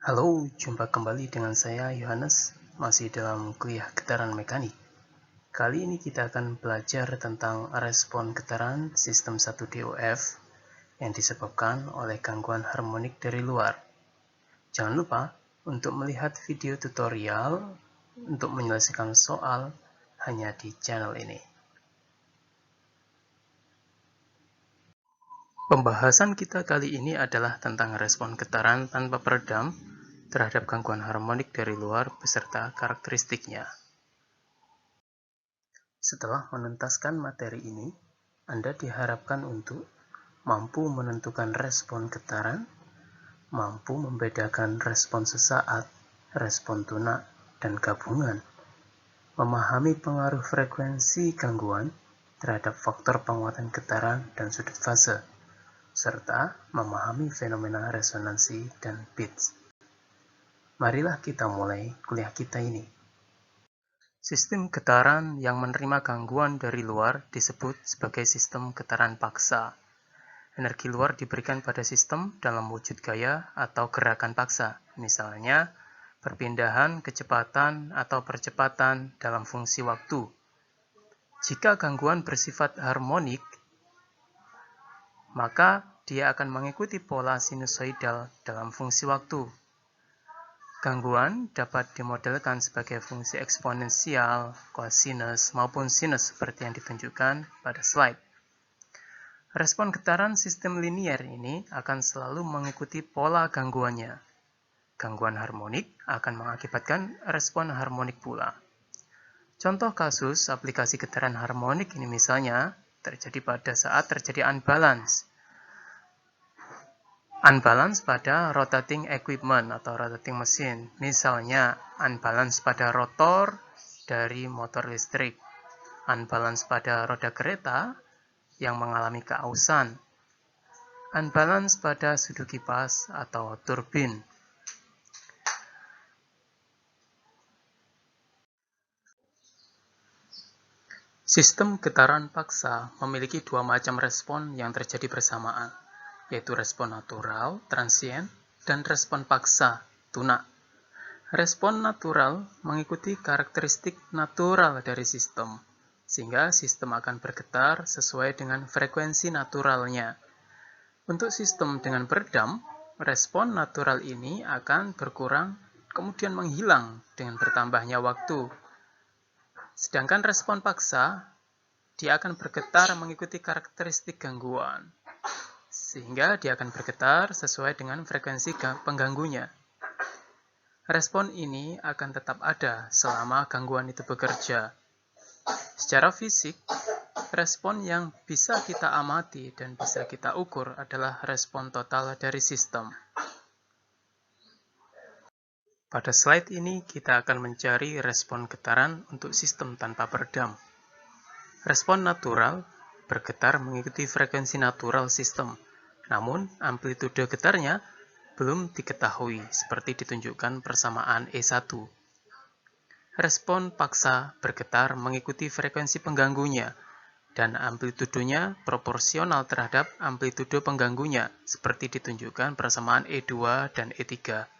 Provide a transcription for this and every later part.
Halo, jumpa kembali dengan saya Yohanes, masih dalam kuliah getaran mekanik. Kali ini kita akan belajar tentang respon getaran sistem 1DOF yang disebabkan oleh gangguan harmonik dari luar. Jangan lupa untuk melihat video tutorial untuk menyelesaikan soal hanya di channel ini. Pembahasan kita kali ini adalah tentang respon getaran tanpa peredam terhadap gangguan harmonik dari luar beserta karakteristiknya. Setelah menuntaskan materi ini, Anda diharapkan untuk mampu menentukan respon getaran, mampu membedakan respon sesaat, respon tunak, dan gabungan, memahami pengaruh frekuensi gangguan terhadap faktor penguatan getaran dan sudut fase, serta memahami fenomena resonansi dan pitch. Marilah kita mulai kuliah kita ini. Sistem getaran yang menerima gangguan dari luar disebut sebagai sistem getaran paksa. Energi luar diberikan pada sistem dalam wujud gaya atau gerakan paksa, misalnya perpindahan kecepatan atau percepatan dalam fungsi waktu. Jika gangguan bersifat harmonik, maka dia akan mengikuti pola sinusoidal dalam fungsi waktu. Gangguan dapat dimodelkan sebagai fungsi eksponensial, kosinus, maupun sinus seperti yang ditunjukkan pada slide. Respon getaran sistem linier ini akan selalu mengikuti pola gangguannya. Gangguan harmonik akan mengakibatkan respon harmonik pula. Contoh kasus aplikasi getaran harmonik ini misalnya terjadi pada saat terjadi unbalance. Unbalance pada rotating equipment atau rotating mesin, misalnya unbalance pada rotor dari motor listrik, unbalance pada roda kereta yang mengalami keausan, unbalance pada sudut kipas atau turbin. Sistem getaran paksa memiliki dua macam respon yang terjadi bersamaan, yaitu respon natural, transient, dan respon paksa, tunak. Respon natural mengikuti karakteristik natural dari sistem, sehingga sistem akan bergetar sesuai dengan frekuensi naturalnya. Untuk sistem dengan peredam, respon natural ini akan berkurang kemudian menghilang dengan bertambahnya waktu. Sedangkan respon paksa, dia akan bergetar mengikuti karakteristik gangguan, sehingga dia akan bergetar sesuai dengan frekuensi pengganggunya. Respon ini akan tetap ada selama gangguan itu bekerja. Secara fisik, respon yang bisa kita amati dan bisa kita ukur adalah respon total dari sistem. Pada slide ini, kita akan mencari respon getaran untuk sistem tanpa peredam. Respon natural bergetar mengikuti frekuensi natural sistem, namun amplitude getarnya belum diketahui seperti ditunjukkan persamaan E1. Respon paksa bergetar mengikuti frekuensi pengganggunya, dan amplitudenya proporsional terhadap amplitude pengganggunya, seperti ditunjukkan persamaan E2 dan E3.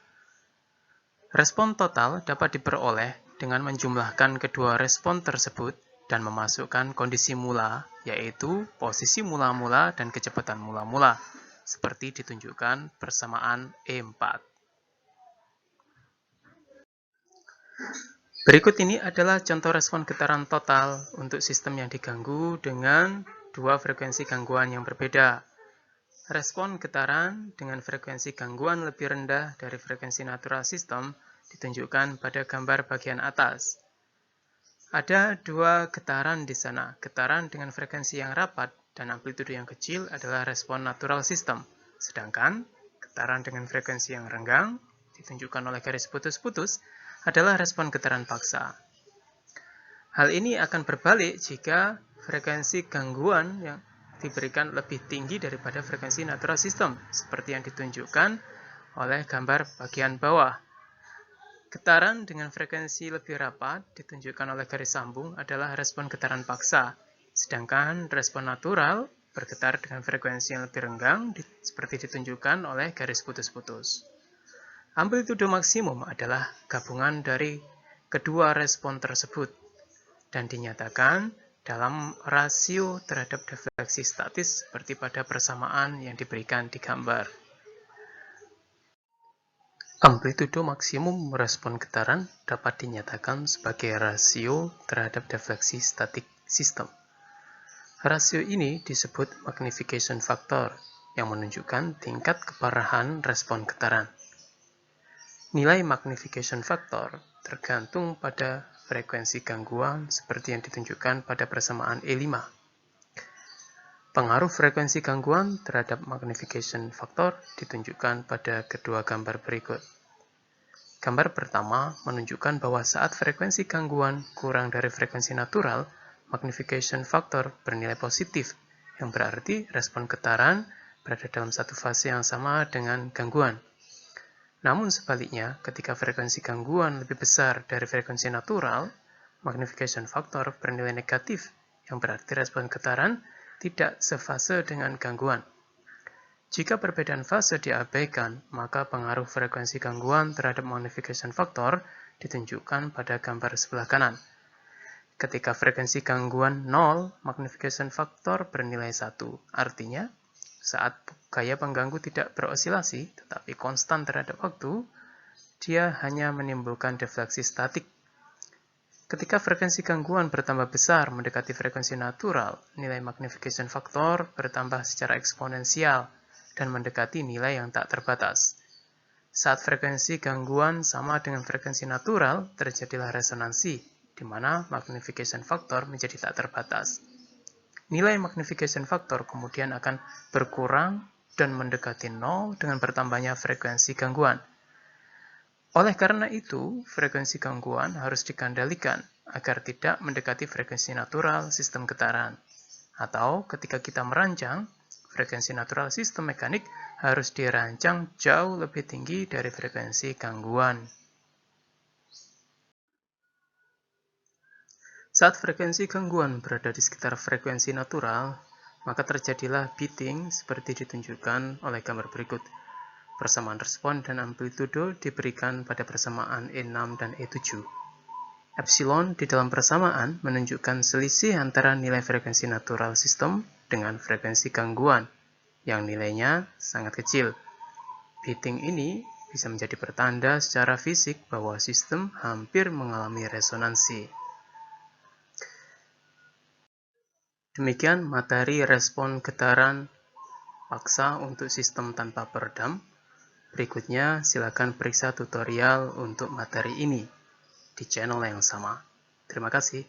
Respon total dapat diperoleh dengan menjumlahkan kedua respon tersebut dan memasukkan kondisi mula, yaitu posisi mula-mula dan kecepatan mula-mula, seperti ditunjukkan persamaan E4. Berikut ini adalah contoh respon getaran total untuk sistem yang diganggu dengan dua frekuensi gangguan yang berbeda. Respon getaran dengan frekuensi gangguan lebih rendah dari frekuensi natural sistem ditunjukkan pada gambar bagian atas. Ada dua getaran di sana. Getaran dengan frekuensi yang rapat dan amplitude yang kecil adalah respon natural system. Sedangkan getaran dengan frekuensi yang renggang, ditunjukkan oleh garis putus-putus, adalah respon getaran paksa. Hal ini akan berbalik jika frekuensi gangguan yang diberikan lebih tinggi daripada frekuensi natural system, seperti yang ditunjukkan oleh gambar bagian bawah. Getaran dengan frekuensi lebih rapat ditunjukkan oleh garis sambung adalah respon getaran paksa, sedangkan respon natural bergetar dengan frekuensi yang lebih renggang seperti ditunjukkan oleh garis putus-putus. Amplitudo maksimum adalah gabungan dari kedua respon tersebut dan dinyatakan dalam rasio terhadap defleksi statis seperti pada persamaan yang diberikan di gambar. Amplitudo maksimum respon getaran dapat dinyatakan sebagai rasio terhadap defleksi statik sistem. Rasio ini disebut magnification factor yang menunjukkan tingkat keparahan respon getaran. Nilai magnification factor tergantung pada frekuensi gangguan seperti yang ditunjukkan pada persamaan E5. Pengaruh frekuensi gangguan terhadap magnification factor ditunjukkan pada kedua gambar berikut. Gambar pertama menunjukkan bahwa saat frekuensi gangguan kurang dari frekuensi natural, magnification factor bernilai positif, yang berarti respon getaran berada dalam satu fase yang sama dengan gangguan. Namun sebaliknya, ketika frekuensi gangguan lebih besar dari frekuensi natural, magnification factor bernilai negatif, yang berarti respon getaran tidak sefase dengan gangguan. Jika perbedaan fase diabaikan, maka pengaruh frekuensi gangguan terhadap magnification factor ditunjukkan pada gambar sebelah kanan. Ketika frekuensi gangguan 0, magnification factor bernilai 1, artinya saat gaya pengganggu tidak berosilasi, tetapi konstan terhadap waktu, dia hanya menimbulkan defleksi statik. Ketika frekuensi gangguan bertambah besar mendekati frekuensi natural, nilai magnification factor bertambah secara eksponensial dan mendekati nilai yang tak terbatas. Saat frekuensi gangguan sama dengan frekuensi natural, terjadilah resonansi, di mana magnification factor menjadi tak terbatas. Nilai magnification factor kemudian akan berkurang dan mendekati 0 dengan bertambahnya frekuensi gangguan. Oleh karena itu, frekuensi gangguan harus dikendalikan agar tidak mendekati frekuensi natural sistem getaran. Atau ketika kita merancang, frekuensi natural sistem mekanik harus dirancang jauh lebih tinggi dari frekuensi gangguan. Saat frekuensi gangguan berada di sekitar frekuensi natural, maka terjadilah beating seperti ditunjukkan oleh gambar berikut. Persamaan respon dan amplitudo diberikan pada persamaan E6 dan E7. Epsilon di dalam persamaan menunjukkan selisih antara nilai frekuensi natural sistem dengan frekuensi gangguan, yang nilainya sangat kecil. Beating ini bisa menjadi pertanda secara fisik bahwa sistem hampir mengalami resonansi. Demikian materi respon getaran paksa untuk sistem tanpa peredam. Berikutnya, silakan periksa tutorial untuk materi ini di channel yang sama. Terima kasih.